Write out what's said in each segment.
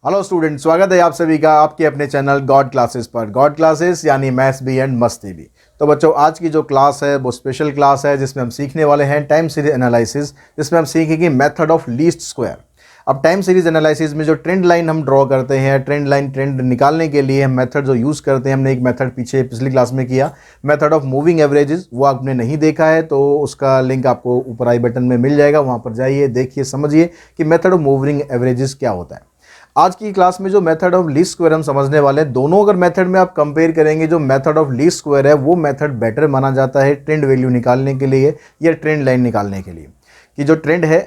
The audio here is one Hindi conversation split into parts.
हेलो स्टूडेंट, स्वागत है आप सभी का आपके अपने चैनल गॉड क्लासेस पर। गॉड क्लासेस यानी मैथ्स भी एंड मस्ती भी। तो बच्चों, आज की जो क्लास है वो स्पेशल क्लास है जिसमें हम सीखने वाले हैं टाइम सीरीज एनालिसिस, जिसमें हम सीखेंगे मेथड ऑफ लीस्ट स्क्वायर। अब टाइम सीरीज एनालिसिस में जो ट्रेंड लाइन हम ड्रॉ करते हैं, ट्रेंड निकालने के लिए हम मेथड जो यूज़ करते हैं, हमने एक मेथड पीछे पिछली क्लास में किया, मेथड ऑफ मूविंग एवरेजेस। वो आपने नहीं देखा है तो उसका लिंक आपको ऊपर आई बटन में मिल जाएगा, वहाँ पर जाइए, देखिए, समझिए कि मेथड ऑफ मूविंग एवरेजेस क्या होता है। आज की क्लास में जो मेथड ऑफ लीस्ट स्क्वायर हम समझने वाले हैं, दोनों अगर मेथड में आप कंपेयर करेंगे, जो मेथड ऑफ लीस्ट स्क्वायर है वो मेथड बेटर माना जाता है ट्रेंड वैल्यू निकालने के लिए या ट्रेंड लाइन निकालने के लिए। कि जो ट्रेंड है,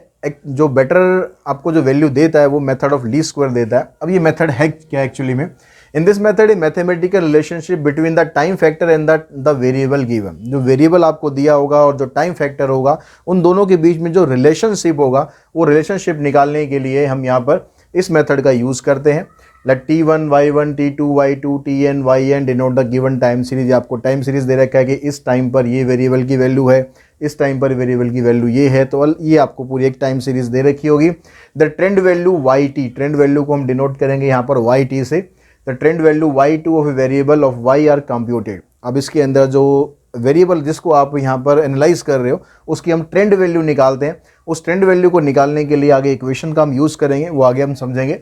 जो बेटर आपको जो वैल्यू देता है वो मेथड ऑफ लीस्ट स्क्वायर देता है। अब ये मेथड है क्या एक्चुअली में? In this method A mathematical relationship between the time factor and the variable given. जो वेरिएबल आपको दिया होगा और जो टाइम फैक्टर होगा, उन दोनों के बीच में जो रिलेशनशिप होगा, वो रिलेशनशिप निकालने के लिए हम यहाँ पर इस मेथड का यूज़ करते हैं। Let T1 Y1 T2 Y2 Tn Yn denote the given time series. आपको टाइम सीरीज दे रखा है कि इस टाइम पर ये वेरिएबल की वैल्यू है, इस टाइम पर वेरिएबल की वैल्यू ये है, तो ये आपको पूरी एक टाइम सीरीज दे रखी होगी। The trend value Yt, trend value को हम डिनोट करेंगे यहाँ पर Yt से। The trend value Y2 of a variable of Y are computed. अब इसके अंदर जो वेरिएबल जिसको आप यहाँ पर एनालाइज कर रहे हो, उसकी हम ट्रेंड वैल्यू निकालते हैं। उस ट्रेंड वैल्यू को निकालने के लिए आगे इक्वेशन का हम यूज़ करेंगे, वो आगे हम समझेंगे।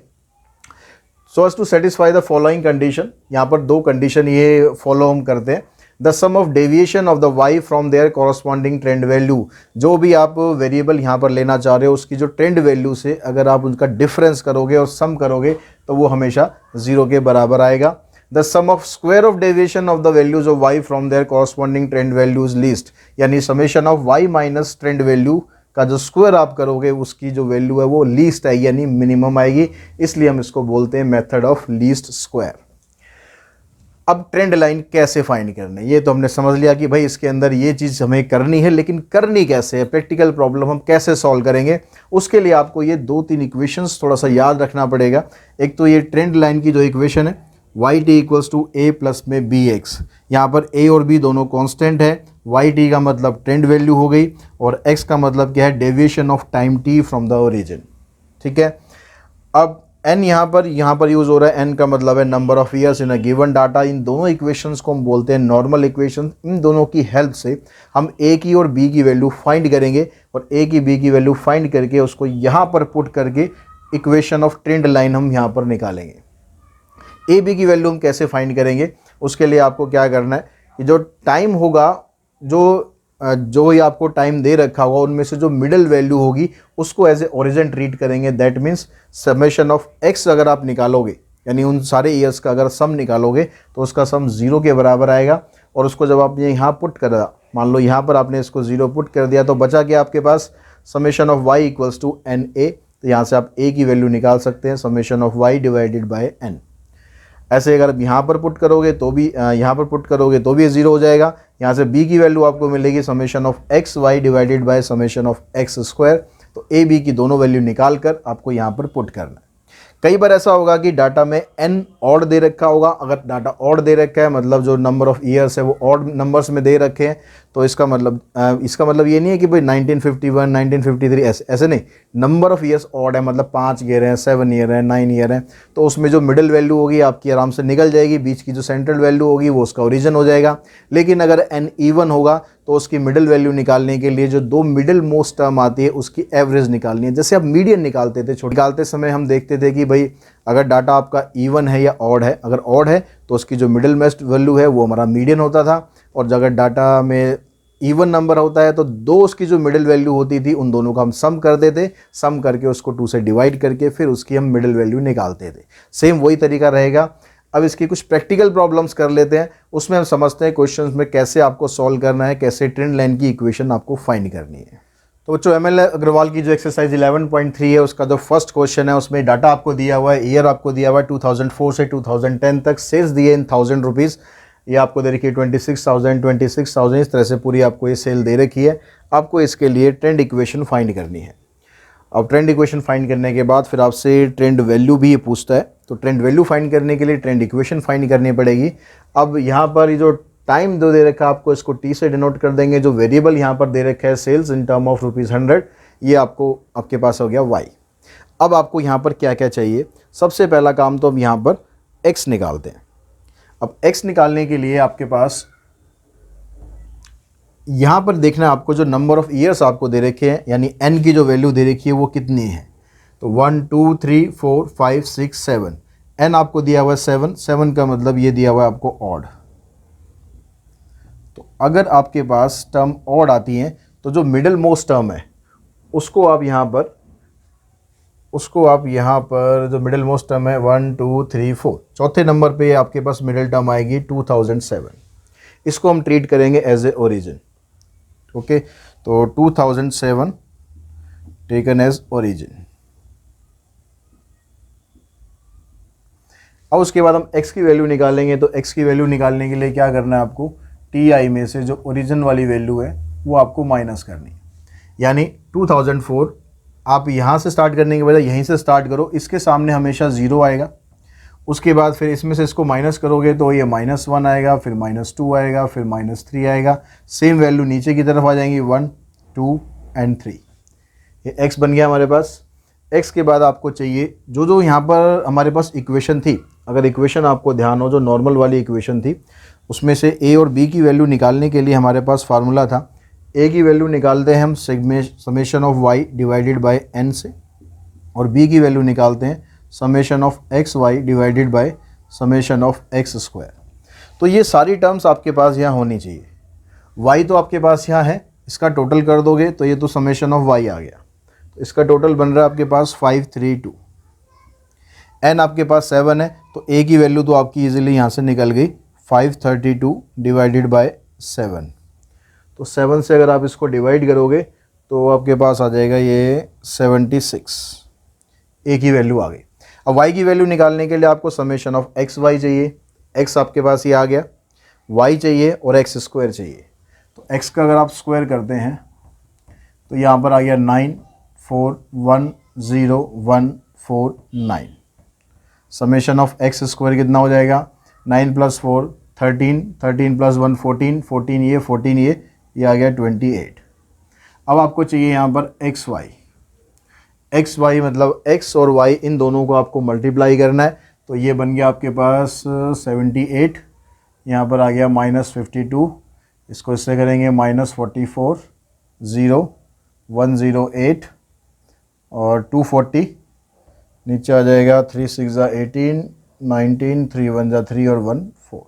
So as to satisfy the following condition, यहाँ पर दो कंडीशन ये फॉलो हम करते हैं। The sum of deviation of the Y from their corresponding trend value. जो भी आप वेरिएबल यहाँ पर लेना चाह रहे हो, उसकी जो ट्रेंड वैल्यू से अगर आप उनका डिफरेंस करोगे और सम करोगे तो वो हमेशा 0 के बराबर आएगा। The sum of square of deviation of the values of Y from their corresponding trend values least, यानी summation of Y minus trend value का जो स्क्वायर आप करोगे उसकी जो वैल्यू है वो लीस्ट आएगी, यानी मिनिमम आएगी। इसलिए हम इसको बोलते हैं मेथड ऑफ लीस्ट स्क्वायर। अब ट्रेंड लाइन कैसे फाइंड करना है, ये तो हमने समझ लिया कि भाई इसके अंदर ये चीज़ हमें करनी है, लेकिन करनी कैसे है, प्रैक्टिकल प्रॉब्लम हम कैसे सॉल्व करेंगे, उसके लिए आपको ये 2-3 इक्वेशंस थोड़ा सा याद रखना पड़ेगा। एक तो ये ट्रेंड लाइन की जो इक्वेशन है yt equals to a plus में bx, यहाँ पर a और b दोनों कांस्टेंट है। yt का मतलब ट्रेंड वैल्यू हो गई और x का मतलब क्या है, deviation of time t from the origin. ठीक है। अब n यहाँ पर यूज़ हो रहा है, n का मतलब है number of years in a given data. इन दोनों इक्वेशंस को हम बोलते हैं नॉर्मल इक्वेशन। इन दोनों की हेल्प से हम a की और b की वैल्यू फाइंड करेंगे और a की b की वैल्यू फाइंड करके उसको यहाँ पर पुट करके इक्वेशन ऑफ ट्रेंड लाइन हम यहाँ पर निकालेंगे। ए बी की वैल्यू हम कैसे फाइंड करेंगे, उसके लिए आपको क्या करना है कि जो टाइम होगा, जो ही आपको टाइम दे रखा होगा, उनमें से जो मिडिल वैल्यू होगी उसको एज ए ओरिजिन ट्रीट करेंगे। That means summation of x अगर आप निकालोगे, यानी उन सारे ईयर्स का अगर सम निकालोगे तो उसका सम 0 के बराबर आएगा। और उसको जब आपने यहाँ पुट करा, मान लो यहाँ पर आपने इसको 0 पुट कर दिया, तो बचा क्या आपके पास, summation of Y equals to N A. तो यहाँ से आप ए की वैल्यू निकाल सकते हैं, summation of Y divided by N. ऐसे अगर आप यहाँ पर पुट करोगे तो भी ये 0 हो जाएगा। यहाँ से b की वैल्यू आपको मिलेगी summation of X Y divided by summation of X square. तो a b की दोनों वैल्यू निकाल कर आपको यहाँ पर पुट करना है। कई बार ऐसा होगा कि डाटा में n ऑड दे रखा होगा। अगर डाटा ऑड दे रखा है, मतलब जो नंबर ऑफ ईयर्स है वो ऑड नंबर्स में दे रखे हैं, तो इसका मतलब ये नहीं है कि भाई 1951 1953 ऐसे नहीं। नंबर ऑफ ईयर्स ऑड है, मतलब 5 ईयर हैं, 7 ईयर हैं, 9 ईयर हैं, तो उसमें जो मिडिल वैल्यू होगी आपकी आराम से निकल जाएगी। बीच की जो सेंट्रल वैल्यू होगी वो उसका ओरिजिन हो जाएगा। लेकिन अगर n इवन होगा तो उसकी मिडिल वैल्यू निकालने के लिए जो दो मिडिल मोस्ट टर्म आती है उसकी एवरेज निकालनी है। जैसे आप मीडियन निकालते थे, निकालते समय हम देखते थे कि भाई अगर डाटा आपका इवन है या ऑड है, अगर ऑड है तो उसकी जो मिडिल मोस्ट वैल्यू है वो हमारा मीडियन होता था। और अगर डाटा में इवन नंबर होता है तो दो उसकी जो मिडिल वैल्यू होती थी उन दोनों का हम सम कर देते, सम करके उसको 2 से डिवाइड करके फिर उसकी हम मिडिल वैल्यू निकालते थे। सेम वही तरीका रहेगा। अब इसकी कुछ प्रैक्टिकल प्रॉब्लम्स कर लेते हैं, उसमें हम समझते हैं क्वेश्चंस में कैसे आपको सॉल्व करना है, कैसे ट्रेंड लाइन की इक्वेशन आपको फाइंड करनी है। तो बच्चों, ML अग्रवाल की जो एक्सरसाइज 11.3 है उसका जो फर्स्ट क्वेश्चन है उसमें डाटा आपको दिया हुआ है, ईयर आपको दिया हुआ है 2004 से 2010 तक, सेल्स दिए इन 1000 रुपीज़। ये आपको दे रखी है 26,000 इस तरह से पूरी आपको ये सेल दे रखी है। आपको इसके लिए ट्रेंड इक्वेशन फाइंड करनी है। अब ट्रेंड इक्वेशन फाइंड करने के बाद फिर आपसे ट्रेंड वैल्यू भी ये पूछता है, तो ट्रेंड वैल्यू फाइंड करने के लिए ट्रेंड इक्वेशन फाइंड करनी पड़ेगी। अब यहाँ पर ये जो टाइम दो दे रखा है आपको इसको t से डिनोट कर देंगे। जो वेरिएबल यहाँ पर दे रखा है सेल्स इन टर्म ऑफ ₹100, ये आपके पास हो गया y। अब आपको यहाँ पर क्या क्या चाहिए, सबसे पहला काम तो अब यहाँ पर x निकालते हैं। अब x निकालने के लिए आपके पास यहाँ पर देखना है आपको जो नंबर ऑफ़ ईयर्स आपको दे रखे हैं, यानी n की जो वैल्यू दे रखी है वो कितनी है। तो 1 2 3 4 5 6 7, n आपको दिया हुआ है 7, 7 का मतलब ये दिया हुआ है आपको ऑड। तो अगर आपके पास टर्म ऑड आती हैं तो जो मिडिल मोस्ट टर्म है उसको आप यहाँ पर जो मिडिल मोस्ट टर्म है 1 2 3 4, चौथे नंबर पे आपके पास मिडिल टर्म आएगी 2007। इसको हम ट्रीट करेंगे एज ए ओरिजिन। ओके, तो 2007 टेकन एज ओरिजिन। अब उसके बाद हम x की वैल्यू निकालेंगे। तो x की वैल्यू निकालने के लिए क्या करना है आपको, ti में से जो ओरिजिन वाली वैल्यू है वो आपको माइनस करनी है। यानी 2004 आप यहाँ से स्टार्ट करने के बजाय यहीं से स्टार्ट करो, इसके सामने हमेशा ज़ीरो आएगा। उसके बाद फिर इसमें से इसको माइनस करोगे तो ये -1 आएगा, फिर -2 आएगा, फिर -3 आएगा। सेम वैल्यू नीचे की तरफ आ जाएंगी 1 2 एंड 3। ये x बन गया हमारे पास। x के बाद आपको चाहिए जो यहाँ पर हमारे पास इक्वेशन थी, अगर इक्वेशन आपको ध्यान हो जो नॉर्मल वाली इक्वेशन थी उसमें से a और b की वैल्यू निकालने के लिए हमारे पास फार्मूला था। a की वैल्यू निकालते हैं हम summation of y divided by n से, और b की वैल्यू निकालते हैं summation of X Y divided by summation of X square. तो ये सारी टर्म्स आपके पास यहाँ होनी चाहिए। y तो आपके पास यहाँ है, इसका टोटल कर दोगे तो ये तो समेशन ऑफ y आ गया। तो इसका टोटल बन रहा है आपके पास 532। n आपके पास 7 है तो a की वैल्यू तो आपकी इजीली यहाँ से निकल गई 532 डिवाइडेड बाय 7। तो 7 से अगर आप इसको डिवाइड करोगे तो आपके पास आ जाएगा ये 76। a की वैल्यू आ गई। अब y की वैल्यू निकालने के लिए आपको समेशन ऑफ एक्स वाई चाहिए। x आपके पास ये आ गया, y चाहिए और एक्स स्क्वायर चाहिए। तो x का अगर आप स्क्वायर करते हैं तो यहाँ पर आ गया 9 4 1 0 1 4 9। समेशन ऑफ एक्स स्क्वायर कितना हो जाएगा, 9 + 4 13, 13 + 1 14, 14 ये आ गया 28। अब आपको चाहिए यहाँ पर एक्स वाई मतलब x और y इन दोनों को आपको मल्टीप्लाई करना है। तो ये बन गया आपके पास 78, यहाँ पर आ गया -52, इसको इससे करेंगे -44 0 108 और 240, नीचे आ जाएगा 3 6 18 19 3 1 3 और 1 4।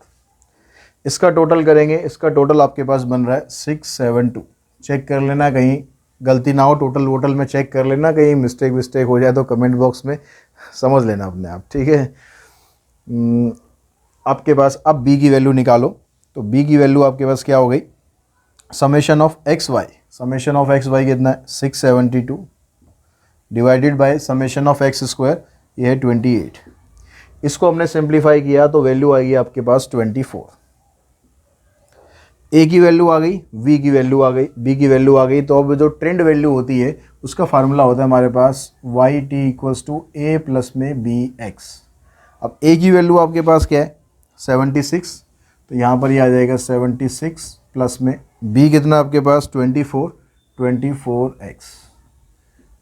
इसका टोटल करेंगे, इसका टोटल आपके पास बन रहा है 672। चेक कर लेना कहीं गलती ना हो, टोटल वोटल में चेक कर लेना, कहीं मिस्टेक हो जाए तो कमेंट बॉक्स में समझ लेना अपने आप, ठीक है। आपके पास अब b की वैल्यू निकालो। तो b की वैल्यू आपके पास क्या हो गई, समेशन ऑफ एक्स वाई कितना है 672 divided by summation of X square ये है 28। इसको हमने सिंप्लीफाई किया तो वैल्यू आएगी आपके पास 24। a की वैल्यू आ गई, v की वैल्यू आ गई, b की वैल्यू आ गई। तो अब जो ट्रेंड वैल्यू होती है उसका फार्मूला होता है हमारे पास yt = a + में bx। अब a की वैल्यू आपके पास क्या है 76, तो यहाँ पर ये आ जाएगा 76 प्लस में b कितना आपके पास 24x।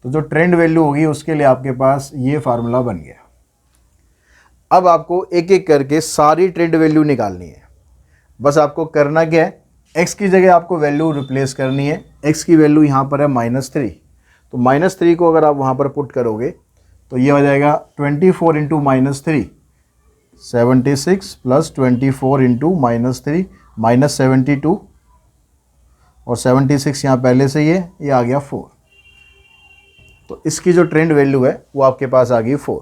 तो जो ट्रेंड वैल्यू होगी उसके लिए आपके पास ये फार्मूला बन गया। अब आपको एक एक करके सारी ट्रेंड वैल्यू निकालनी है। बस आपको करना क्या है, x की जगह आपको वैल्यू रिप्लेस करनी है। x की वैल्यू यहाँ पर है -3, तो -3 को अगर आप वहाँ पर पुट करोगे तो ये हो जाएगा 24 × -3 76 + 24 × -3 -72 और 76 यहाँ पहले से ये आ गया 4। तो इसकी जो ट्रेंड वैल्यू है वो आपके पास आ गई 4।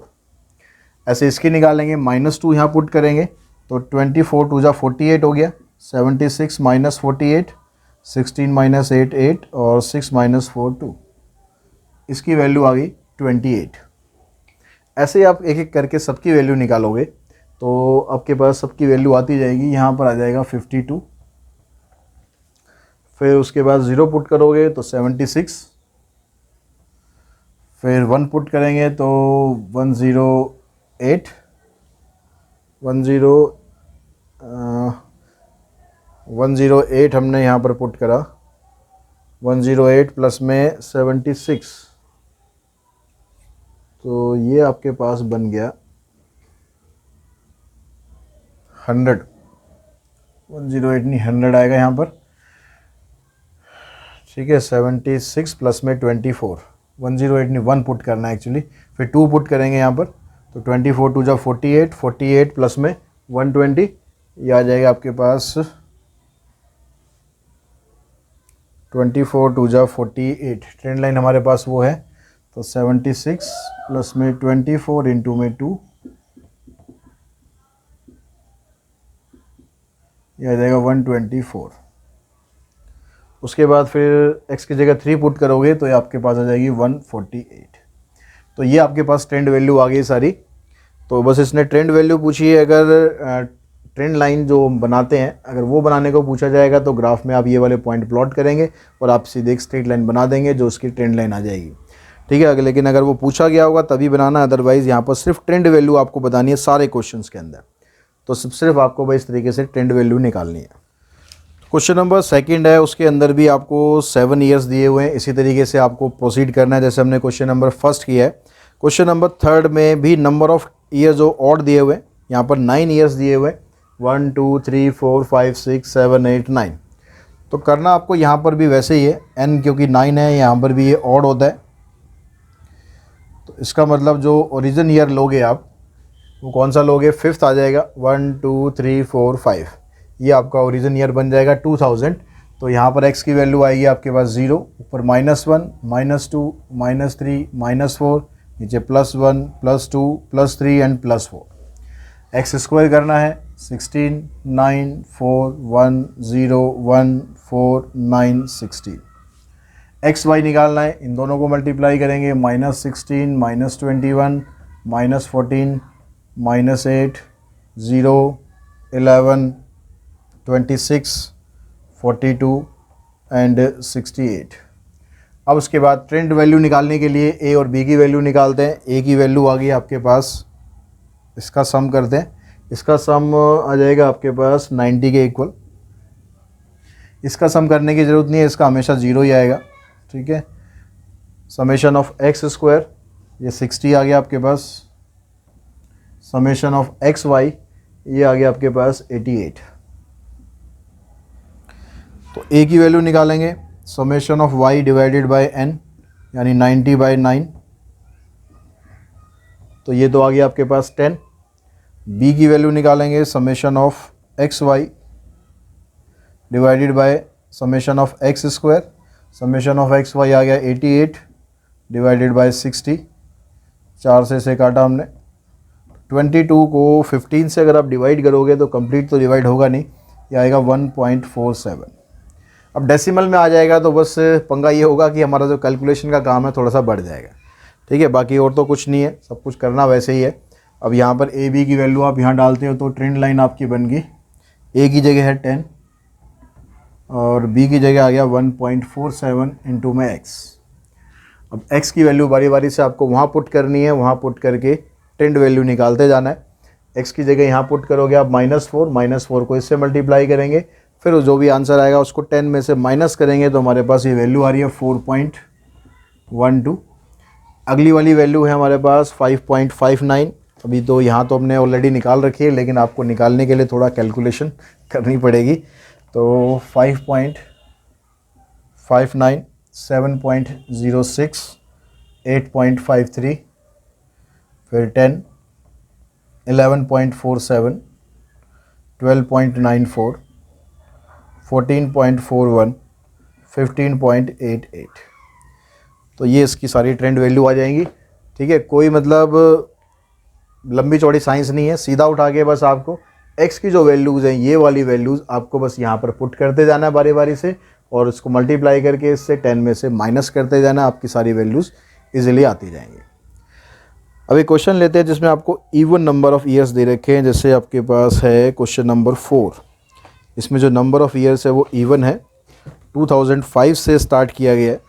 ऐसे इसकी निकालेंगे, -2 यहाँ पुट करेंगे तो 24 2 × 48 हो गया, 76 - 48 16 - 8 8 और 6 - 4 2। इसकी वैल्यू आ गई 28। ऐसे आप एक एक करके सबकी वैल्यू निकालोगे तो आपके पास सबकी वैल्यू आती जाएगी। यहाँ पर आ जाएगा 52, फिर उसके बाद 0 पुट करोगे तो 76, फिर 1 पुट करेंगे तो 108 108 हमने यहाँ पर पुट करा, 108 प्लस में 76 तो तो ये आपके पास बन गया 100, 108 नहीं 100 आएगा यहाँ पर, ठीक है। 76 प्लस में 24, 108 नहीं 1 पुट करना है एक्चुअली, फिर 2 पुट करेंगे यहाँ पर, तो 24 टू जा 48, 48 प्लस में 120, ये आ जाएगा आपके पास 24 टू जा 48, ट्रेंड लाइन हमारे पास वो है। तो 76 प्लस में 24 इंटू में 2, ये आ जाएगा 124। उसके बाद फिर x की जगह 3 पुट करोगे तो ये आपके पास आ जाएगी 148। तो ये आपके पास ट्रेंड वैल्यू आ गई सारी। तो बस इसने ट्रेंड वैल्यू पूछी है, अगर ट्रेंड लाइन जो बनाते हैं अगर वो बनाने को पूछा जाएगा तो ग्राफ में आप ये वाले पॉइंट प्लॉट करेंगे और आप सीधे एक स्ट्रेट लाइन बना देंगे जो उसकी ट्रेंड लाइन आ जाएगी, ठीक है। लेकिन अगर वो पूछा गया होगा तभी बनाना, अदरवाइज़ यहाँ पर सिर्फ ट्रेंड वैल्यू आपको बतानी है सारे क्वेश्चंस के अंदर। तो सिर्फ आपको भाई इस तरीके से ट्रेंड वैल्यू निकालनी है। क्वेश्चन नंबर सेकंड है, उसके अंदर भी आपको 7 ईयर्स दिए हुए हैं, इसी तरीके से आपको प्रोसीड करना है जैसे हमने क्वेश्चन नंबर फर्स्ट किया है। क्वेश्चन नंबर थर्ड में भी नंबर ऑफ ईयर्स जो ऑड दिए हुए हैं, यहाँ पर 9 ईयर्स दिए हुए हैं, 1 2 3 4 5 6 7 8 9। तो करना आपको यहाँ पर भी वैसे ही है, n क्योंकि 9 है यहाँ पर भी ये ऑड होता है। तो इसका मतलब जो ओरिजिन ईयर लोगे आप वो कौन सा लोगे, 5th आ जाएगा, 1 2 3 4 5, ये आपका ओरिजिन ईयर बन जाएगा 2000। तो यहाँ पर x की वैल्यू आएगी आपके पास 0, ऊपर -1 -2 -3 -4, नीचे +1 +2 +3 एंड +4। x स्क्वायर करना है, 16 9 4 1 0 1 4 9 16। एक्स वाई निकालना है, इन दोनों को मल्टीप्लाई करेंगे, -16 -21 -14 -8 0 11 26 42 एंड 68। अब उसके बाद ट्रेंड वैल्यू निकालने के लिए ए और बी की वैल्यू निकालते हैं। ए की वैल्यू आ गई आपके पास, इसका सम करते हैं, इसका सम आ जाएगा आपके पास 90 के इक्वल। इसका सम करने की ज़रूरत नहीं है, इसका हमेशा 0 ही आएगा, ठीक है। समेशन ऑफ एक्स स्क्वायर ये 60 आ गया आपके पास, समेशन ऑफ एक्स वाई ये आ गया आपके पास 88। तो ए की वैल्यू निकालेंगे, summation of Y divided by N यानी 90/9, तो ये तो आ गया आपके पास 10। बी की वैल्यू निकालेंगे, summation of X Y divided by summation of X square, summation of X Y आ गया 88 डिवाइडेड बाय 60, 4 से इसे काटा हमने। 22 को 15 से अगर आप डिवाइड करोगे तो कंप्लीट तो डिवाइड होगा नहीं, ये आएगा 1.47। अब डेसिमल में आ जाएगा तो बस पंगा ये होगा कि हमारा जो कैलकुलेशन का काम है थोड़ा सा बढ़ जाएगा, ठीक है। बाकी और तो कुछ नहीं है, सब कुछ करना वैसे ही है। अब यहाँ पर ए बी की वैल्यू आप यहाँ डालते हो तो ट्रेंड लाइन आपकी बन गई, ए की जगह है 10 और बी की जगह आ गया 1.47 इंटू में एक्स। अब एक्स की वैल्यू बारी बारी से आपको वहाँ पुट करनी है, वहाँ पुट करके ट्रेंड वैल्यू निकालते जाना है। एक्स की जगह यहाँ पुट करोगे आप -4 को इससे मल्टीप्लाई करेंगे, फिर जो भी आंसर आएगा उसको 10 में से माइनस करेंगे तो हमारे पास ये वैल्यू आ रही है 4.12। अगली वाली वैल्यू है हमारे पास 5.59। अभी तो यहाँ तो हमने ऑलरेडी निकाल रखी है, लेकिन आपको निकालने के लिए थोड़ा कैलकुलेशन करनी पड़ेगी। तो 5.59 7.06 8.53 फिर 10 11.47 12.94 14.41 15.88। तो ये इसकी सारी ट्रेंड वैल्यू आ जाएंगी, ठीक है। कोई मतलब लंबी चौड़ी साइंस नहीं है, सीधा उठा के बस आपको x की जो वैल्यूज़ हैं ये वाली वैल्यूज़ आपको बस यहाँ पर पुट करते जाना है बारी बारी से, और इसको मल्टीप्लाई करके इससे 10 में से माइनस करते जाना, आपकी सारी वैल्यूज़ इजीली आती जाएंगी। अभी क्वेश्चन लेते हैं जिसमें आपको even number of years they रखे हैं। जैसे आपके पास है क्वेश्चन नंबर 4, इसमें जो नंबर ऑफ़ ईयर्स है वो इवन है, 2005 से स्टार्ट किया गया है।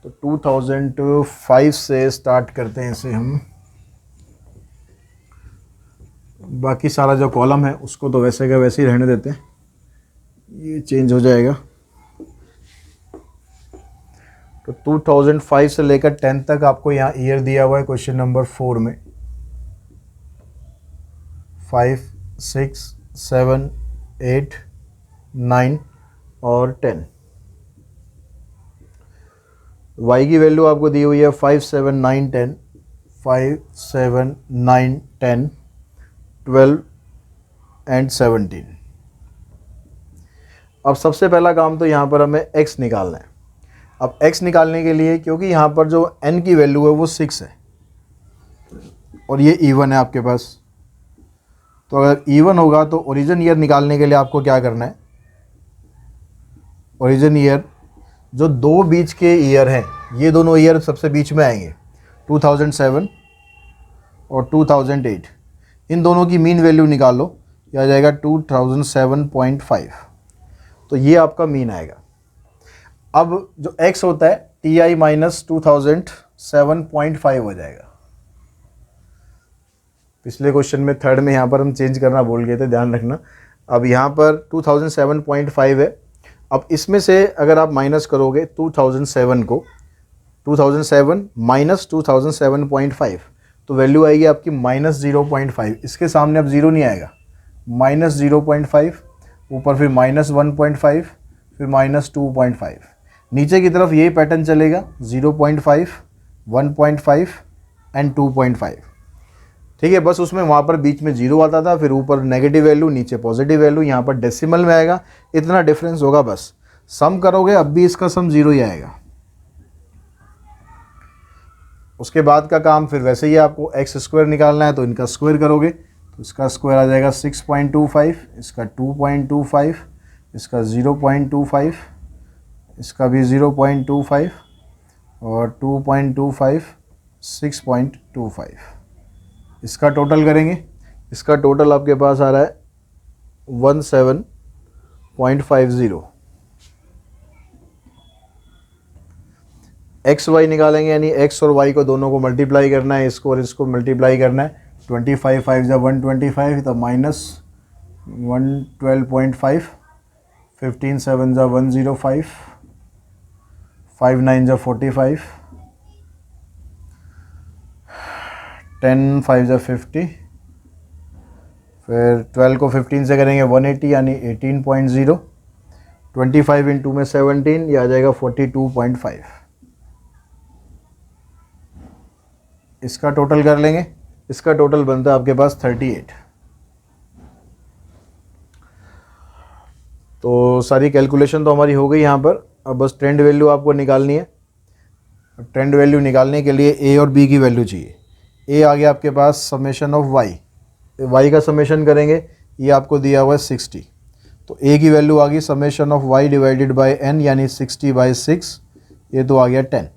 तो 2005 से स्टार्ट करते हैं इसे हम। बाकी सारा जो कॉलम है उसको तो वैसे का वैसे ही रहने देते हैं, ये चेंज हो जाएगा। तो 2005 से लेकर 10 तक आपको यहाँ ईयर दिया हुआ है क्वेश्चन नंबर 4 में। 5, 6, 7, 8, 9 और 10। y की वैल्यू आपको दी हुई है 5, 7, 9, 10, 5, 7, 9, 10, 12 एंड 17। अब सबसे पहला काम तो यहाँ पर हमें x निकालना है। अब x निकालने के लिए, क्योंकि यहाँ पर जो n की वैल्यू है वो 6 है और ये इवन है आपके पास, तो अगर इवन होगा तो ओरिजिन ईयर निकालने के लिए आपको क्या करना है, ओरिजिन ईयर जो दो बीच के ईयर हैं, ये दोनों ईयर सबसे बीच में आएंगे, 2007 और 2008, इन दोनों की मीन वैल्यू निकाल लो, यह आ जाएगा 2007.5, तो ये आपका मीन आएगा। अब जो x होता है ti माइनस 2007.5 हो जाएगा। पिछले क्वेश्चन में थर्ड में यहाँ पर हम चेंज करना भूल गए थे, ध्यान रखना। अब यहाँ पर 2007.5 है। अब इसमें से अगर आप माइनस करोगे 2007 को, 2007 माइनस 2007.5, तो वैल्यू आएगी आपकी माइनस 0.5। इसके सामने अब ज़ीरो नहीं आएगा, माइनस 0.5, ऊपर फिर माइनस 1.5, फिर माइनस 2.5, नीचे की तरफ यही पैटर्न चलेगा, 0.5, 1.5 एंड 2.5। ठीक है, बस उसमें वहाँ पर बीच में जीरो आता था, फिर ऊपर नेगेटिव वैल्यू, नीचे पॉजिटिव वैल्यू, यहाँ पर डेसिमल में आएगा, इतना डिफरेंस होगा बस। सम करोगे अब भी इसका सम जीरो ही आएगा। उसके बाद का काम फिर वैसे ही, आपको एक्स स्क्वायर निकालना है तो इनका स्क्वायर करोगे तो इसका स्क्वायर आ जाएगा 6.25, इसका 2.25, इसका 0.25, इसका भी 0.25 और 2.25, 6.25। इसका टोटल करेंगे, इसका टोटल आपके पास आ रहा है 17.50। एक्स वाई निकालेंगे, यानी एक्स और वाई को दोनों को मल्टीप्लाई करना है, इसको और इसको मल्टीप्लाई करना है। 25 5 जा 125, तो माइनस 112.5, 15 7 जा 105, 5 9 जा 45, 10 5 जा 50, फिर 12 को 15 से करेंगे 180, यानी 18.0, 25 इंटू में 17, यह आ जाएगा 42.5। इसका टोटल कर लेंगे, इसका टोटल बनता है आपके पास 38। तो सारी कैलकुलेशन तो हमारी हो गई यहाँ पर। अब बस ट्रेंड वैल्यू आपको निकालनी है। ट्रेंड वैल्यू निकालने के लिए ए और बी की वैल्यू चाहिए। ए आ गया आपके पास समेशन ऑफ वाई, वाई का समेशन करेंगे, ये आपको दिया हुआ है 60, तो ए की वैल्यू आ गई summation of Y divided by N, यानी 60/6, ये तो आ गया 10।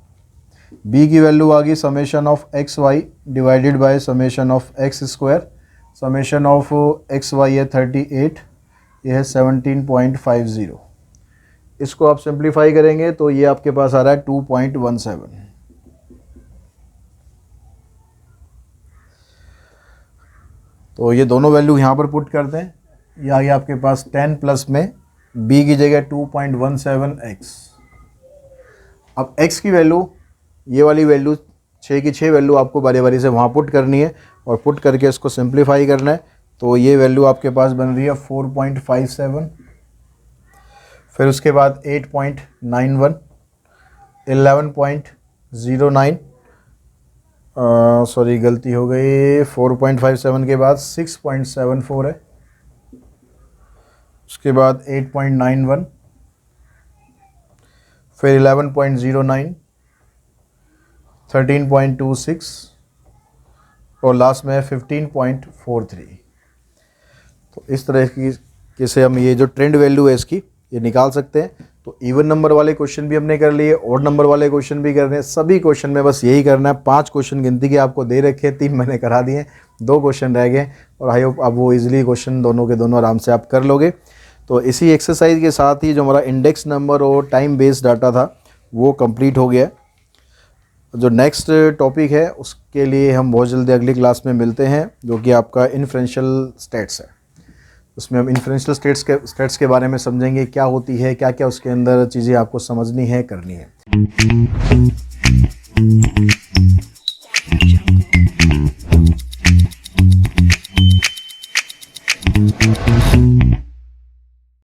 बी की वैल्यू आ गई summation of X Y divided by summation of X square, summation of X Y है 38, ये है 17.50। इसको आप सिंप्लीफाई करेंगे तो ये आपके पास आ रहा है 2.17। तो ये दोनों वैल्यू यहाँ पर पुट करते हैं, ये आ गया आपके पास 10 प्लस में b की जगह 2.17x। अब x की वैल्यू, ये वाली वैल्यू 6 की 6 वैल्यू आपको बारी बारी से वहाँ पुट करनी है और पुट करके इसको सिंप्लीफाई करना है। तो ये वैल्यू आपके पास बन रही है 4.57, फिर उसके बाद 8.91, 11.09, सॉरी गलती हो गई, 4.57 के बाद 6.74 है, उसके बाद 8.91, फिर 11.09, 13.26 और लास्ट में है 15.43। तो इस तरह की से हम ये जो ट्रेंड वैल्यू है इसकी ये निकाल सकते हैं। तो इवन नंबर वाले क्वेश्चन भी हमने कर लिए, ऑड नंबर वाले क्वेश्चन भी कर रहे हैं। सभी क्वेश्चन में बस यही करना है, 5 क्वेश्चन गिनती के आपको दे रखे हैं, 3 मैंने करा दिए, 2 क्वेश्चन रह गए और आई होप अब वो इजीली क्वेश्चन दोनों के दोनों आराम से आप कर लोगे। तो इसी एक्सरसाइज के साथ ही जो हमारा इंडेक्स नंबर और टाइम बेस्ड डाटा था वो कंप्लीट हो गया। जो नेक्स्ट टॉपिक है उसके लिए हम बहुत जल्दी अगली क्लास में मिलते हैं, जो कि आपका इन्फ्रेंशियल स्टैट्स है। उसमें हम इन्फ्लुएंशियल स्टेट्स के बारे में समझेंगे, क्या होती है, क्या क्या उसके अंदर चीज़ें आपको समझनी है, करनी है।